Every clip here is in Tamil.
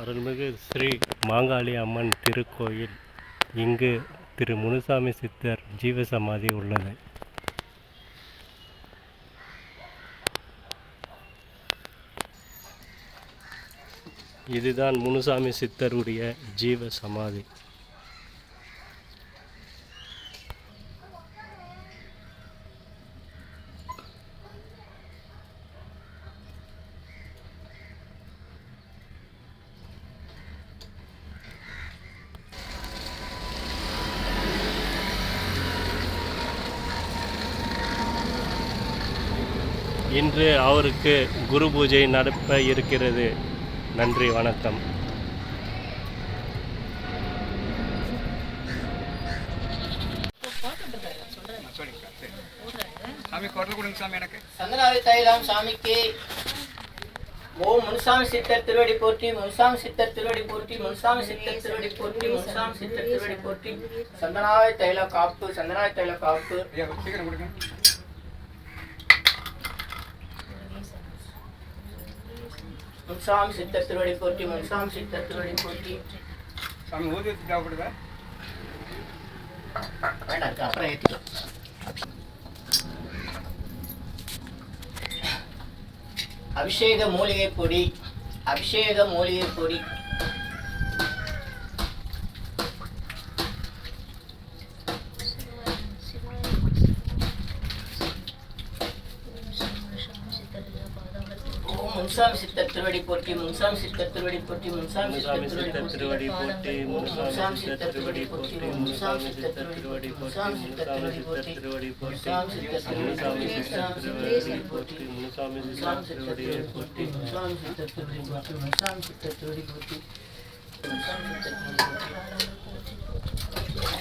அருள்மிகு ஸ்ரீ மாங்காளி அம்மன் திருக்கோயில். இங்கு திரு முனுசாமி சித்தர் ஜீவசமாதி உள்ளது. இதுதான் முனுசாமி சித்தருடைய ஜீவசமாதி. இன்று அவருக்கு குரு பூஜை நடப்ப இருக்கிறது. நன்றி, வணக்கம். சந்தனாவை தைலம் சாமிக்கு ஓம் முனுசாமி சித்தர் திருவடி போற்றி, முனுசாமி சித்தர் திருவடி போற்றி, முனுசாமி சித்தர் திருவடி போற்றி, முனுசாமி சித்தர் திருவடி போற்றி. சந்தனாவை தைல காப்பு, சந்தனாவை தைல காப்பு. முனுசாமி சித்தர் திருவடி போற்றி, முனுசாமி சித்தர் திருவடி போற்றி. சாமி ஊதி தேவைப்படுதா? வேண்டாம், அப்புறம் ஏற்றிக்கலாம். அபிஷேக மூலிகை பொடி, அபிஷேக மூலிகை பொடி. முனுசாமி சித்தர் திருவடி போற்றி, முனுசாமி சித்தர் திருவடி போற்றி, முனுசாமி சித்தர் திருவடி போற்றி, முனுசாமி சித்தர் திருவடி போற்றி, முனுசாமி சித்தர் திருவடி போற்றி, முனுசாமி சித்தர் திருவடி போற்றி, முனுசாமி சித்தர் திருவடி போற்றி, முனுசாமி சித்தர் திருவடி போற்றி, முனுசாமி சித்தர் திருவடி போற்றி, முனுசாமி சித்தர் திருவடி போற்றி.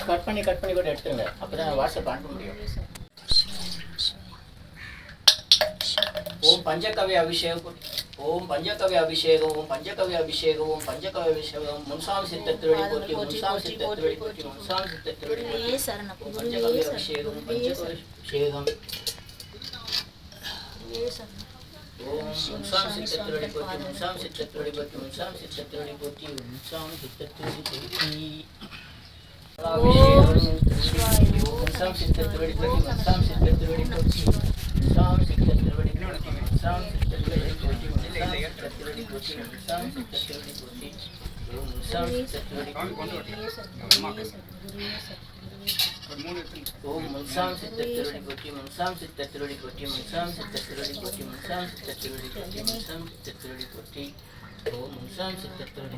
கட் பண்ணி கூட எடுத்துருங்க, அப்பதான் வாட்ஸ்அப் அனுப்ப முடியும். ஓம் பஞ்சகவ்ய அபிஷேகம், ஓம் பஞ்சகவ்ய அபிஷேகம், ஓம் பஞ்சகவ்ய அபிஷேகம், ஓம் பஞ்சகவ்ய அபிஷேகம். முனுசாமி சித்தர் திருவடி போற்றி, முனுசாமி சித்தர் திருவடி போற்றி, முனுசாமி சித்தர் திருவடி போற்றி. பஞ்சகவ்ய அபிஷேகம், பஞ்சகவ்ய அபிஷேகம். ஓம் முனுசாமி சித்தர் திருவடி போற்றி, முனுசாமி சித்தர் திருவடி போற்றி, முனுசாமி சித்தர் திருவடி போற்றி, முனுசாமி சித்தர் திருவடி போற்றி. முனுசாமி சித்தர் திருவடி போற்றி, முனுசாமி சித்தர் திருவடி போற்றி, முனுசாமி சித்தர் திருவடி போற்றி, முனுசாமி சித்தர் திருவடி போற்றி, முனுசாமி சித்தர் திருவடி போற்றி, முனுசாமி சித்தர் திருவடி போற்றி. முனுசாமி சித்தர் திருவடி ஓம் முனுசாமி சித்தர் திருவடி போற்றி, முனுசாமி சித்தர் திருவடி போற்றி, முனுசாமி சித்தர் திருவடி போற்றி, முனுசாமி சித்தர் திருவடி போற்றி, முனுசாமி சித்தர் திருவடி போற்றி. ஓம் முனுசாமி சித்தர் திருவடி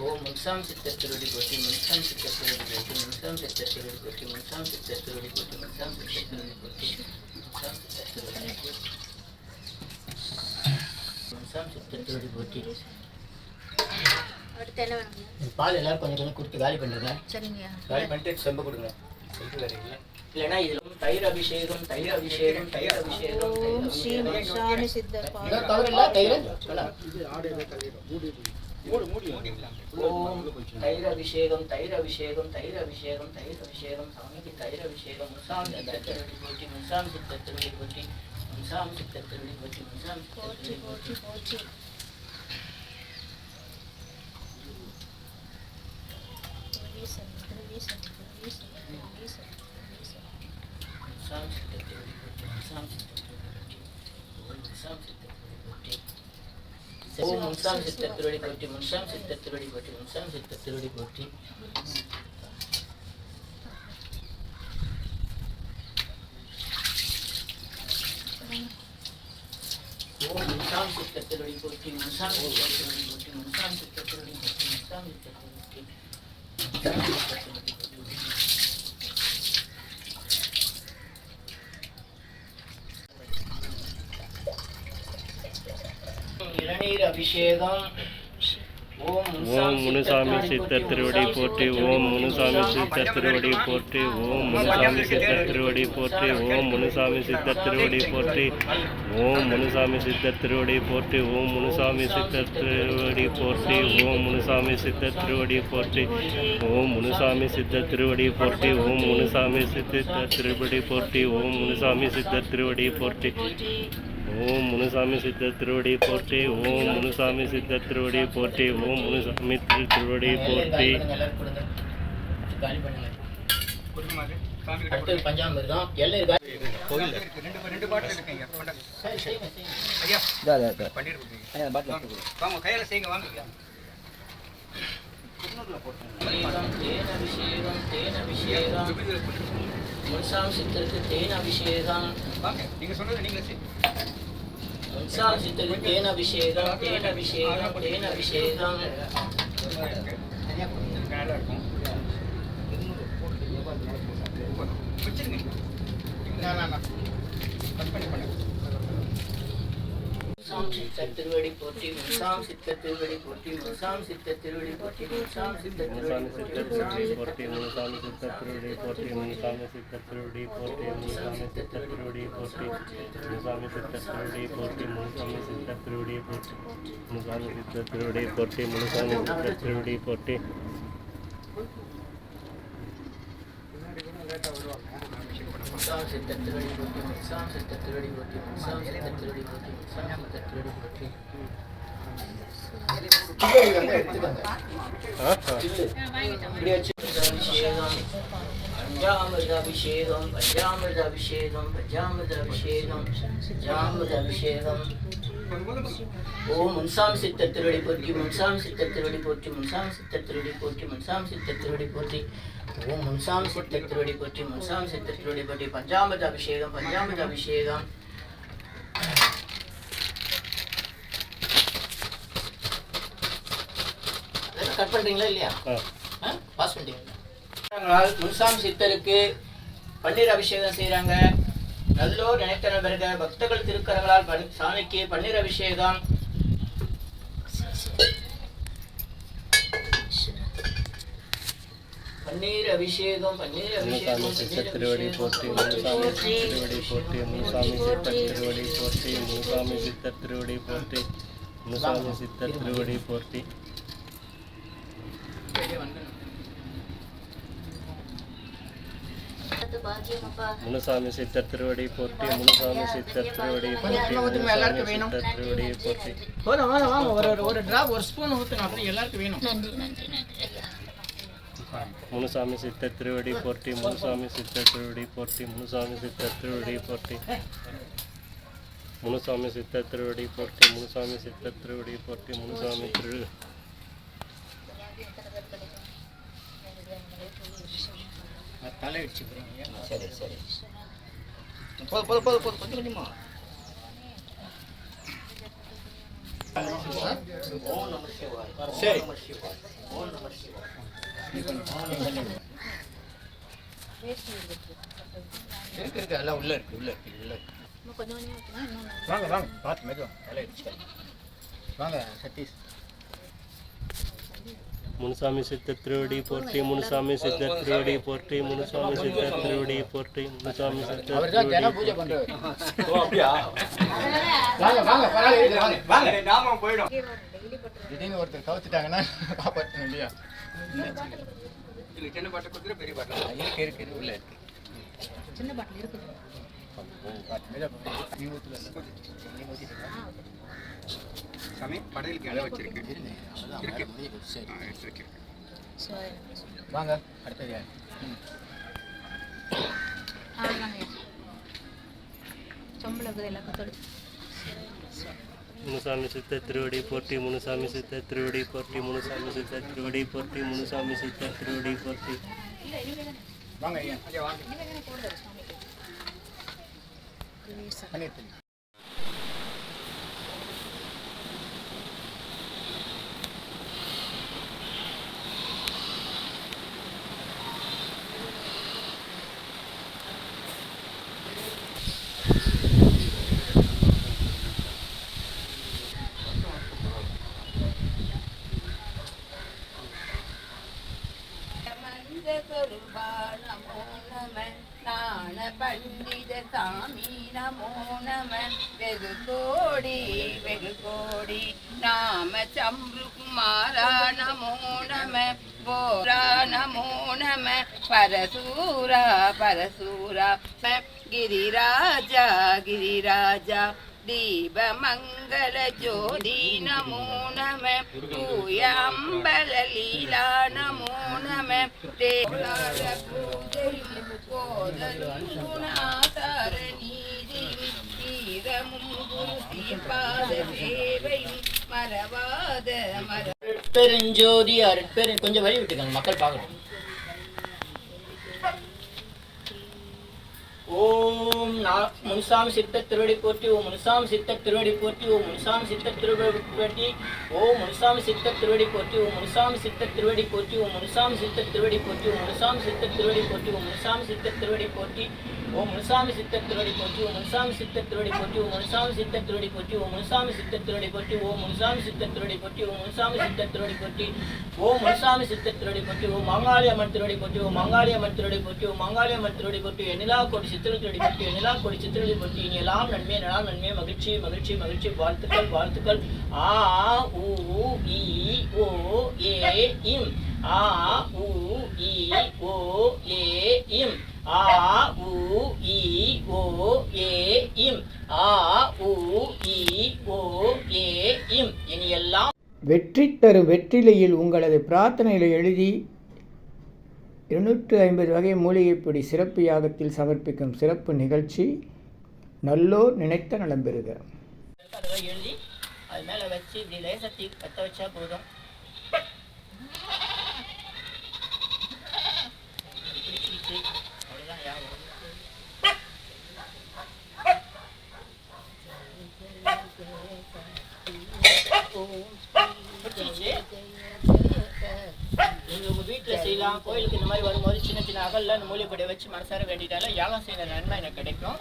ஓம் முனுசாமி சித்தர் திருவடி போற்றி, முனுசாமி சித்தர் திருவடி போற்றி, முனுசாமி சித்தர் திருவடி போற்றி, முனுசாமி சித்தர் திருவடி போற்றி, முனுசாமி சித்தர் திருவடி போற்றி, முனுசாமி சித்தர் திருவடி போற்றி, முனுசாமி சித்தர் திருவடி போற்றி. பால் எல்லாரும் கொஞ்சம் கொடுத்து காலி பண்ணுங்க. காலி பண்ணிட்டு செம்பு கொடுங்க. இல்லைன்னா இதுல தயிர் அபிஷேகம், தயிர் அபிஷேகம், தயிர் அபிஷேகம், தவறில்ல தயிர். ஓம் தயிர் அபிஷேகம், தயிர் அபிஷேகம், தயிர் அபிஷேகம், தயிர் அபிஷேகம். சாமிக்கு தயிர் அபிஷேகம். முனுசாமி சித்தர் திருவடி போற்றி, முனுசாமி சித்தர் திருவடி போற்றி, முனுசாமி சித்தர் திருவடி போற்றி, முனுசாமி சித்தர் திருவடி போற்றி. ஓம் முனுசாமி சித்தர் திருவடி போற்றி, முனுசாமி சித்தர் திருவடி போற்றி, முனுசாமி சித்தர் திருவடி போற்றி. ஓம் முனுசாமி சித்தர் திருவடி போற்றி, முனுசாமி சித்தர் திருவடி போற்றி, முனுசாமி சித்தர் திருவடி போற்றி, முனுசாமி சித்தர் திருவடி போற்றி. இளநீர் அபிஷேகம். ஓம் முனுசாமி சித்தர் திருவடி போற்றி, ஓம் முனுசாமி சித்தர் திருவடி போற்றி, ஓம் முனுசாமி சித்தர் திருவடி போற்றி, ஓம் முனுசாமி சித்தர் திருவடி போற்றி, ஓம் முனுசாமி சித்தர் திருவடி போற்றி, ஓம் முனுசாமி சித்தர் திருவடி போற்றி, ஓம் முனுசாமி சித்தர் திருவடி போற்றி, ஓம் முனுசாமி சித்தர் திருவடி போற்றி, ஓம் முனுசாமி சித்தர் திருவடி போற்றி, ஓம் முனுசாமி சித்தர் திருவடி போற்றி, ஓம் முனுசாமி சித்தர் திருவடி போற்றி. ஓம் முனுசாமி சித்தர் திருவடி போற்றி. ஓம் முனுசாமி திருவடி போற்றி. அடுத்து பஞ்சாமிர்தம் எல்லாம் முன்சாமி சித்தருக்கு தேன் அபிஷேகம். முன்சாமி சித்தருக்கு தேன் அபிஷேகம், தேன் அபிஷேகம், தேன் அபிஷேகம். முன்சாமி சித்தர் திருவடி போற்றி. முன்சாமி சித்தர் திருவடி போற்றி. முன்சாமி சித்தர் திருவடி போற்றி. முன்சாமி சித்தர் திருவடி போற்றி. முனுசாமி சித்தர் திருவடி போற்றி. முனுசாமி சித்தர் திருவடி போற்றி. முனுசாமி சித்தர் திருவடி போற்றி. முனுசாமி சித்தர் திருவடி போற்றி. முனுசாமி சித்தர் திருவடி போற்றி. முனுசாமி சித்தர் திருவடி போற்றி. முனுசாமி சித்தர் திருவடி போற்றி. முன்சாமி சித்தர் திருவடி போற்றி. முன்சாமி சித்தர் திருவடி போற்றி. முன்சாமி சித்தர் திருவடி போற்றி. முன்சாமி சித்தர் திருவடி போற்றி. பஞ்சாமிர்த அபிஷேகம், பஞ்சாமிர்த அபிஷேகம், பஞ்சாமிர்த அபிஷேகம், பஞ்சாமிர்த அபிஷேகம். ஓம் முன்சாமி சித்தர் திருவடி போற்றி. முன்சாமி சித்தர் திருவடி போற்றி. முன்சாமி சித்தர் திருவடி போற்றி. முன்சாமி சித்தர் திருவடி போற்றி. ஓம் முன்சாமி சித்தர் திருவடி போற்றி. முன்சாமி சித்தர் திருவடி போற்றி. பஞ்சாமிர்த அபிஷேகம், பஞ்சாமிர்த அபிஷேகம். கட் பண்றீங்களா இல்லையா? பாஸ் பண்ணிட்டீங்களா? முன்சாமி சித்தருக்கு பன்னீர் அபிஷேகம் செய்யறாங்க. நல்லோர் நினைத்தன பிறகு பக்தர்கள் திருக்கரங்களால் சாமிக்கு பன்னீர் அபிஷேகம். பன்னீர் அபிஷேகம், பன்னீர் அபிஷேகம். முனுசாமி சித்தர் திருவடி போற்றி. முனுசாமி திருவடி போற்றி. முனுசாமி சித்தர் திருவடி போற்றி. முனுசாமி சித்தர் திருவடி போற்றி. முனுசாமி சித்தர் திருவடி போற்றி. முனுசாமி சித்தர் திருவடி போற்றி. முனுசாமி சித்தர் திருவடி போற்றி. முனுசாமி சித்தர் திருவடி போற்றி. போதும் வாங்க வாங்க, ஒரு டிராப் ஒரு ஸ்பூன் ஊற்றணும், அப்படி எல்லாருக்கும் வேணும். முனுசாமி சித்தர் திருவடி போற்றி. முனுசாமி சித்தர் திருவடி போற்றி. முனுசாமி சித்தர் திருவடி போற்றி. முனுசாமி சித்தர் திருவடி போற்றி. முனுசாமி சித்தர் திருவடி போற்றி. முனுசாமி திரு தலை அடிச்சுக்கிறீங்க. சரி சரி, போதும் போதும் போதும் போதும், கொஞ்சம் கொஞ்சமா. ஓம் நம சிவாய். சரி, ஓம் நம சிவாய். இருக்கு எல்லாம் உள்ள இருக்கு, உள்ள இருக்கு, உள்ள இருக்கு. வாங்க வாங்க, பார்த்து மெதுவா, தலை அடிச்சு வாங்க. சதீஷ். முனுசாமி சித்தர் திருவடி போற்றி. முனுசாமி சித்தர் திருவடி போற்றி. முனுசாமி சித்தர் திருவடி போற்றி. முனுசாமி சித்தர் அவர்தான் தினம் பூஜை பண்றாரு. ஓ அப்படியே. வாங்க வாங்க, பரவாயில்லை, வாங்க வாங்க. நாம போய்டும். திடீர்னு ஒருத்தர் கவுத்துட்டாங்கன்னா காப்பாற்றணும் இல்லையா? சின்ன பாட்டில் கொடுத்துரு, பெரிய பாட்டில் இருக்கு இருக்கு, உள்ள இருக்கு. சின்ன பாட்டில் இருக்குது. நீ ஊத்துல நீ ஊத்திட்டு சாமி படையலுக்கு இலை வச்சிருக்கு. இருக்கு சரி, வாங்க அடுத்தது யார்? முனுசாமி சித்தர் திருவடி போற்றி. முனுசாமி சித்தர் திருவடி போற்றி. முனுசாமி சித்தர் திருவடி போற்றி. முனுசாமி சித்தர் திருவடி போற்றி. வாங்க ஐயா, ஐயா வாங்க. पंडित स्वामी नमो नमः। वेगु कोडी नाम चंद्र कुमारा नमो नमः। बोरा नमो नमः। परसूरा गिरिराजा गिरिराजा दीपमंगल ज्योति नमो नमः पूयांबल लीला नमो नमः देवार पूजयिं कोदलुनातारणीजयिं ஈரமும் குருதிபாத சேவையும் மறவாத பெருஞ்சோதி கொஞ்சம் வழி விட்டுக்கங்க, மக்கள் பார்க்கணும். ஓம் முனுசாமி சித்த திருவடி போற்றி, ஓம் முனுசாமி சித்த திருவடி போற்றி, ஓம் முனுசாமி சித்த திருவடி போற்றி, ஓம் முனுசாமி சித்த திருவடி போற்றி, ஓம் முனுசாமி சித்த திருவடி போற்றி, ஓம் முனுசாமி சித்த திருவடி போற்றி, ஓம் முனுசாமி சித்த திருவடி போற்றி, ஓம் முனுசாமி சித்த திருவடி போற்றி, ஓம் முனுசாமி சித்த திருவடி போற்றி, ஓம் முனுசாமி சித்த திருவடி போற்றி, ஓம் முனுசாமி சித்த திருவடி போற்றி, ஓம் முனுசாமி சித்த திருவடி போற்றி, ஓம் முனுசாமி சித்த திருவடி போற்றி, ஓம் முனுசாமி சித்த திருவடி போற்றி, ஓம் முனுசாமி சித்த திருவடி போற்றி, ஓம் மாங்காளி அம்மன் திருவடி போற்றி, ஓம் மாங்காளி அம்மன் திருவடி போற்றி, ஓம் மாங்காளி அம்மன் திருவடி போற்றி, எண்ணிலா கோடி சித்திரத்தொடி பற்றி, எண்ணிலா கோடி சித்திரத்தை பற்றி, இனி எல்லாம் நன்மை நலாம் நன்மை, மகிழ்ச்சி மகிழ்ச்சி மகிழ்ச்சி, வாழ்த்துக்கள் வாழ்த்துக்கள். ஆ உ இ ஓ ஏ இம், ஆ உ இ ஓ ஏ இம், ஆ உ இ ஓ ஏ இம், ஆ உ இ ஓ ஏ இம். இனி எல்லாம் வெற்றி தரும் வெற்றிலையில் உங்களது பிரார்த்தனைகளை எழுதி 250 வகை மூலிகைப்பொடி சிறப்பு யாகத்தில் சமர்ப்பிக்கும் சிறப்பு நிகழ்ச்சி நல்லோர் நினைத்த நலம் பெறுக. எழுதி அது மேலே வச்சு இப்படி லேசத்தி பற்ற வச்சா போதும். அவ்வளோதான் யாகம். நீங்க உங்க வீட்டுல செய்யலாம். கோயிலுக்கு இந்த மாதிரி வரும்போது சின்ன சின்ன அகல்ல மூலிகைப்பொடியை வச்சு மனசார வேண்டிட்டாலும் யாகம் செய்த நன்மை எனக்கு கிடைக்கும்.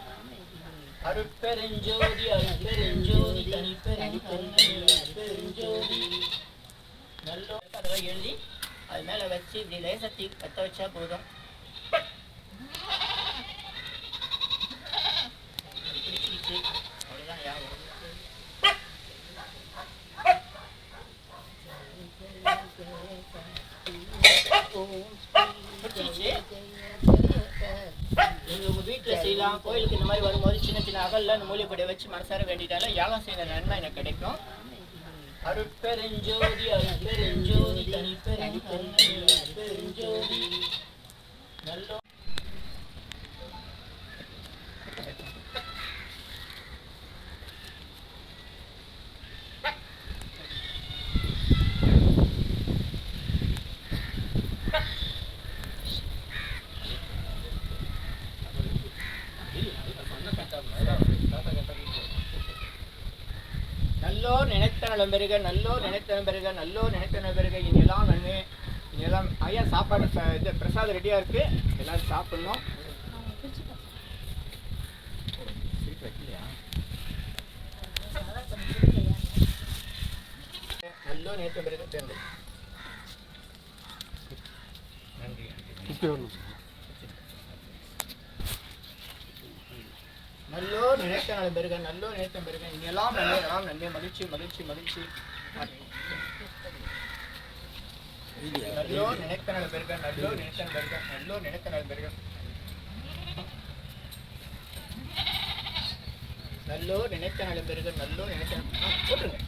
அருட்பெருஞ்சோதி அருட்பெருஞ்சோதி தனிப்பெருஞ்சோதி நல்ல அதெல்லாம் எழுதி அது மேல வச்சு இப்படி லேசத்தி பற்ற வச்சா போதும். அவ்வளோதான் யாகம். நீங்க உங்க வீட்டுல செய்யலாம். கோயிலுக்கு இந்த மாதிரி வரும்போது சின்ன சின்ன அகல்ல மூலிகைப்பொடியை வச்சு மனசார வேண்டிட்டாலும் யாகம் செய்த நன்மை எனக்கு கிடைக்கும். அருட்பெருஞ்சோதி அருட்பெருஞ்சோதி தனிப்பெருஞ்சோதி நல்ல நல்லோர் நினைத்த நலம் பெறுக, நல்லோர் நினைத்த நலம் பெறுக, நல்லோர் நினைத்த நலம் பெறுக. இனியெல்லாம் நன்மை, இனியெல்லாம். ஐயா சாப்பாடு இது பிரசாதம் ரெடியாக இருக்கு, எல்லாரும் சாப்பிடணும். நல்லோர் நினைத்த பெறுக. நன்றி. நல்லோர் நினைத்த நலம் பெறுக, நல்லோர் நினைத்த பெறுக. இனியெல்லாம் நன்மை எல்லாம் நன்மை, மகிழ்ச்சி மகிழ்ச்சி மகிழ்ச்சி. நல்லோர் நினைத்த நலம் பெறுக, நல்லோர் நினைத்த நலம் பெறுக, நல்லோர் நினைத்த நலம் பெறுக. நல்லோர் நினைத்த நலம் பெறுக, நல்லோர் நினைத்த போட்டுருங்க.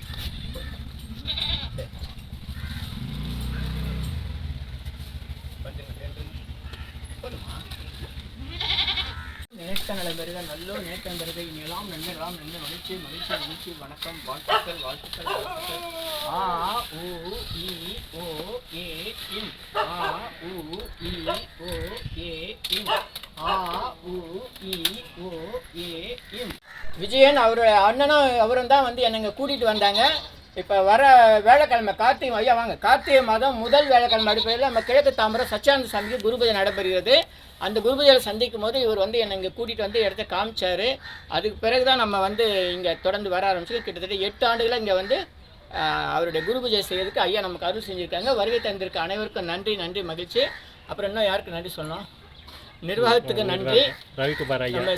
நினைத்த நலம் பெறுக, நல்லோர் நினைத்த பெறுக. இனியெல்லாம் நன்மை எல்லாம் நன்மை, மகிழ்ச்சி மகிழ்ச்சி மகிழ்ச்சி. வணக்கம், வாழ்த்துக்கள் வாழ்த்துக்கள் வாழ்த்துக்கள். ஆ உ இ ஓ ஏ இம், ஆ உ இ ஓ ஏ இம், ஆ உ இ ஓ ஏ இம். விஜயன் அவருடைய அண்ணனும் அவரும் தான் வந்து என்னை கூட்டிகிட்டு வந்தாங்க. இப்போ வர வேலைக்கிழமை கார்த்திகை ஐயா வாங்க, கார்த்திகை மாதம் முதல் வேலைக்கிழமை அடிப்படையில் நம்ம கிழக்கு தாம்பரம் சச்சியானந்த சாமிக்கு குருபூஜை நடைபெறுகிறது. அந்த குருபூஜையில் சந்திக்கும் போது இவர் வந்து என்னை இங்கே கூட்டிகிட்டு வந்து இடத்த காமிச்சார். அதுக்கு பிறகு தான் நம்ம வந்து இங்கே தொடர்ந்து வர ஆரம்பிச்சு கிட்டத்தட்ட 8 ஆண்டுகளாக இங்கே வந்து அவருடைய குருபூஜை செய்யறதுக்கு ஐயா நமக்கு அருள் செஞ்சுருக்காங்க. வருகை தந்திருக்க அனைவருக்கும் நன்றி நன்றி மகிழ்ச்சி. அப்புறம் இன்னும் யாருக்கு நன்றி சொல்லணும்? நிர்வாகத்துக்கு நன்றி. ரவிக்குமார் ஐயா, நம்ம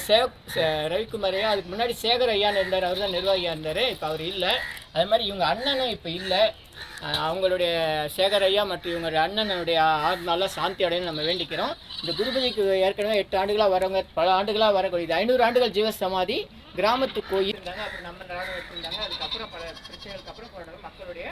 ரவிக்குமார் ஐயா, அதுக்கு முன்னாடி சேகர் ஐயான்னு இருந்தார், அவர் தான் நிர்வாகியாக இருந்தார். இப்போ அவர் இல்லை. அது மாதிரி இவங்க அண்ணனும் இப்போ இல்லை. அவங்களுடைய சேகர் ஐயா மற்றும் இவங்களுடைய அண்ணனுடைய ஆத்மாலாம் சாந்தி அடையன்னு நம்ம வேண்டிக்கிறோம். இந்த குருபதிக்கு ஏற்கனவே 8 ஆண்டுகளாக வரவங்க, பல ஆண்டுகளாக வரக்கூடியது 500 ஆண்டுகள் ஜீவ சமாதி கிராமத்து கோயில் இருந்தாங்க. அப்புறம் நம்ம ராணுவம் வச்சுருந்தாங்க. அதுக்கப்புறம் பல பிரச்சனைகளுக்கு அப்புறம் மக்களுடைய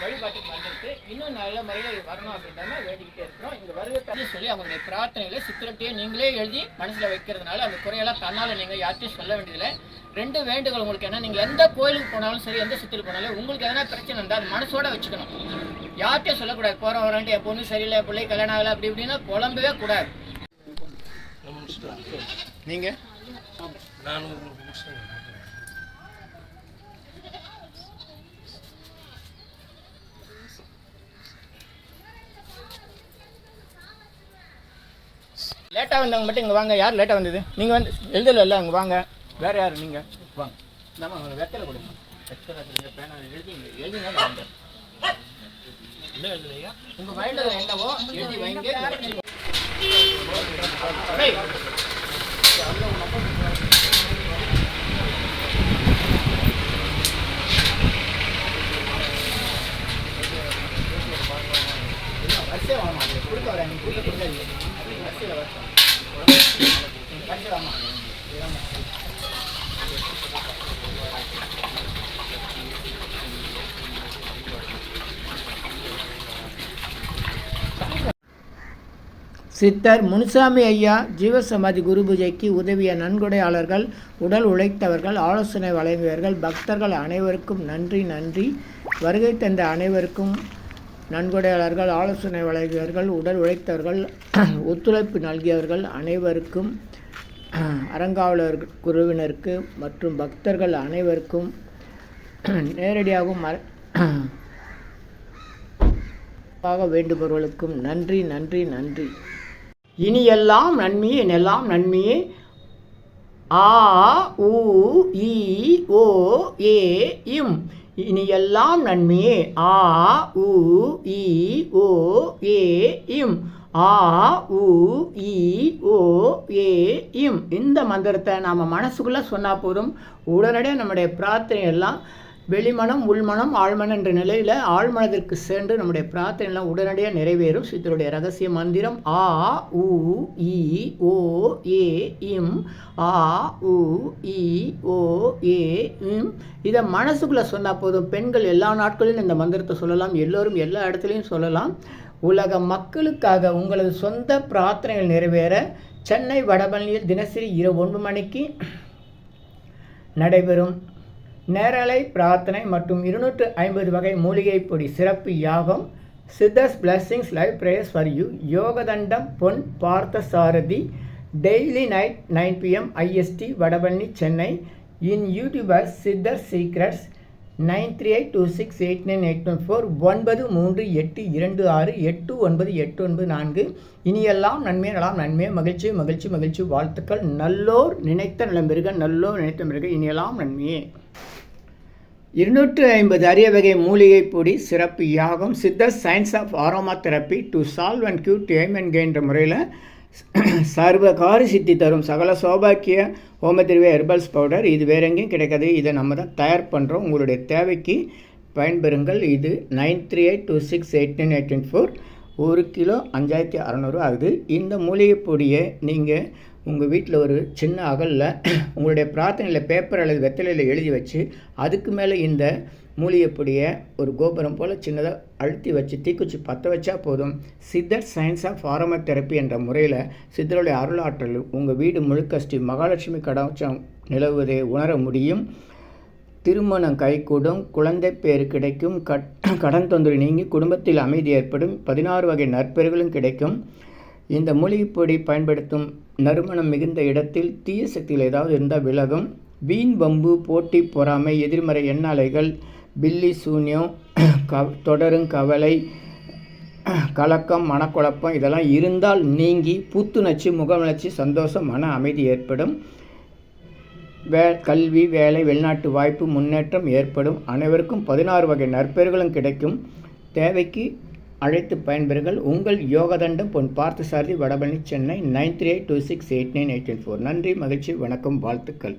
வழிபாட்டுக்கு வந்துருக்கு. இன்னும் நல்ல முறையில் வரணும் அப்படின்றத வேண்டிக்கிட்டே இருக்கிறோம். இங்கே வருவதை சொல்லி அவங்களுடைய பிரார்த்தனைகளை சித்திரத்தையே நீங்களே எழுதி மனசில் வைக்கிறதுனால அந்த குறையெல்லாம் தன்னால் நீங்கள் யார்ட்டையும் சொல்ல வேண்டியதில்லை. 2 வேண்டுகள் உங்களுக்கு என்ன, நீங்கள் எந்த கோயிலுக்கு போனாலும் சரி, எந்த சுற்றில் போனாலும் உங்களுக்கு எதனா பிரச்சனை இருந்தால் அது மனசோட வச்சுக்கணும். யார்ட்டையும் சொல்லக்கூடாது. போகிற வரன்ட்டு என் பொண்ணு சரியில்லை, பிள்ளை கல்யாணம் ஆகலை அப்படி இப்படின்னா குழம்பவே கூடாது. நீங்கள் லேட்டாக வந்தவங்க மட்டும் இங்கே வாங்க. யார் லேட்டாக வந்தது? நீங்கள் வந்து எழுதல அங்கே வாங்க. வேறு யார்? நீங்கள் வாங்க. நம்ம அவங்க வெத்தலை கொடுங்க. வெத்தலை பேனா எழுதிங்க வாங்க. என்ன எழுதுலையா? உங்கள் மைண்டில் என்னவோ எழுதி வைங்க. வரிசை வாங்க. கொடுக்க வரேன். நீங்கள் கொடுக்க கொடுக்காதீங்க. வரிசையில் வரட்டும். வரிசை வாங்க. சித்தர் முனுசாமி ஐயா ஜீவசமாதி குரு பூஜைக்கு உதவிய நன்கொடையாளர்கள், உடல் உழைத்தவர்கள், ஆலோசனை வழங்கியவர்கள், பக்தர்கள் அனைவருக்கும் நன்றி. வருகை தந்த அனைவருக்கும் நன்கொடையாளர்கள், ஆலோசனை வழங்கியவர்கள், உடல் உழைத்தவர்கள், ஒத்துழைப்பு நல்கியவர்கள் அனைவருக்கும், அறங்காவலர் குழுவினருக்கு மற்றும் பக்தர்கள் அனைவருக்கும் நேரடியாகவும் வேண்டுபவர்களுக்கும் நன்றி. இனி எல்லாம் நன்மையே, என்னெல்லாம் நன்மையே. ஆ உ இ ஓ ஏ இம். இனி எல்லாம் நன்மையே. ஆ உ இ ஓ ஏ இம். ஆ உ இ ஓ ஏ இம். இந்த மந்திரத்தை நாம் மனசுக்குள்ளே சொன்னால் போதும். உடனடியாக நம்முடைய பிரார்த்தனை எல்லாம் வெளிமனம், உள்மனம், ஆழ்மனம் என்ற நிலையில் ஆழ்மனத்திற்கு சென்று நம்முடைய பிரார்த்தனை எல்லாம் உடனடியாக நிறைவேறும். சித்தருடைய ரகசிய மந்திரம் ஆ உ இ ஓ ஏ இம். ஆ உ இ ஓ ஏ இம். இதை மனசுக்குள்ளே சொன்னால் போதும். பெண்கள் எல்லா நாட்களிலும் இந்த மந்திரத்தை சொல்லலாம். எல்லோரும் எல்லா இடத்துலையும் சொல்லலாம். உலக மக்களுக்காக உங்களது சொந்த பிரார்த்தனைகள் நிறைவேற சென்னை வடபழனியில் தினசரி இரவு 9 மணிக்கு நடைபெறும் நேரலை பிரார்த்தனை மற்றும் 250 வகை மூலிகை பொடி சிறப்பு யாகம். Siddhars blessings live prayers for you. Yogathandam Pon Parthasarathy. Daily night 9 PM IST Vadapalani Chennai. In YouTubers Siddhar secrets 9382689814 9382689894. இனியெல்லாம் நன்மை, நலாம் நன்மை, மகிழ்ச்சி வாழ்த்துக்கள். நல்லோர் நினைத்த நலம் பெறுக. இனியெல்லாம் நன்மையே. 250 அரிய வகை மூலிகை பொடி சிறப்பு யாகம். சித்தர் science of aromatherapy to solve and cure to aim and gain என்ற முறையில் சர்வகாரி சித்தி தரும் சகல சௌபாக்கிய ஹோமதிர்வே ஹெர்பல்ஸ் பவுடர். இது வேற எங்கேயும் கிடைக்காது. இதை நம்ம தான் தயார் பண்ணுறோம். உங்களுடைய தேவைக்கு பயன்பெறுங்கள். இது 9382689814. 1 கிலோ 5600 ஆகுது. இந்த மூலிகை பொடியை நீங்கள் உங்கள் வீட்டில் ஒரு சின்ன அகலில் உங்களுடைய பிரார்த்தனையில் பேப்பர் அல்லது வெத்தலையில் எழுதி வச்சு அதுக்கு மேலே இந்த மூலிகை பொடியை ஒரு கோபுரம் போல் சின்னதாக அழுத்தி வச்சு தீக்குச்சி பற்ற வச்சா போதும். சித்தர் சயின்ஸ் ஆஃப் ஆரோமா தெரப்பி என்ற முறையில் சித்தருடைய அருளாற்றல் உங்கள் வீடு முழுக்க ஸ்ரீ மகாலட்சுமி கடாட்சம் நிலவுவதை உணர முடியும். திருமணம் கைகூடும், குழந்தை பேர் கிடைக்கும், கடன் தொந்தரவு நீங்கி குடும்பத்தில் அமைதி ஏற்படும், 16 வகை நற்பெறுகளும் கிடைக்கும். இந்த மூலிகைப்பொடி பயன்படுத்தும் நறுமணம் மிகுந்த இடத்தில் தீய சக்திகள் ஏதாவது இருந்தால் விலகும். வீண் வம்பு, போட்டி, பொறாமை, எதிர்மறை எண்ணாலைகள், பில்லி சூன்யம், தொடரும் கவலை, கலக்கம், மனக்குழப்பம் இதெல்லாம் இருந்தால் நீங்கி புத்துணர்ச்சி, முகமலர்ச்சி, சந்தோஷம், மன அமைதி ஏற்படும். கல்வி, வேலை, வெளிநாட்டு வாய்ப்பு, முன்னேற்றம் ஏற்படும். அனைவருக்கும் 16 வகை நற்பெறுகளும் கிடைக்கும். தேவைக்கு அழைத்து பயன்பெறுங்கள். உங்கள் யோகதண்டம் பொன் பார்த்தசாரதி வடபழனி சென்னை 9382689814. நன்றி, மகிழ்ச்சி, வணக்கம், வாழ்த்துக்கள்.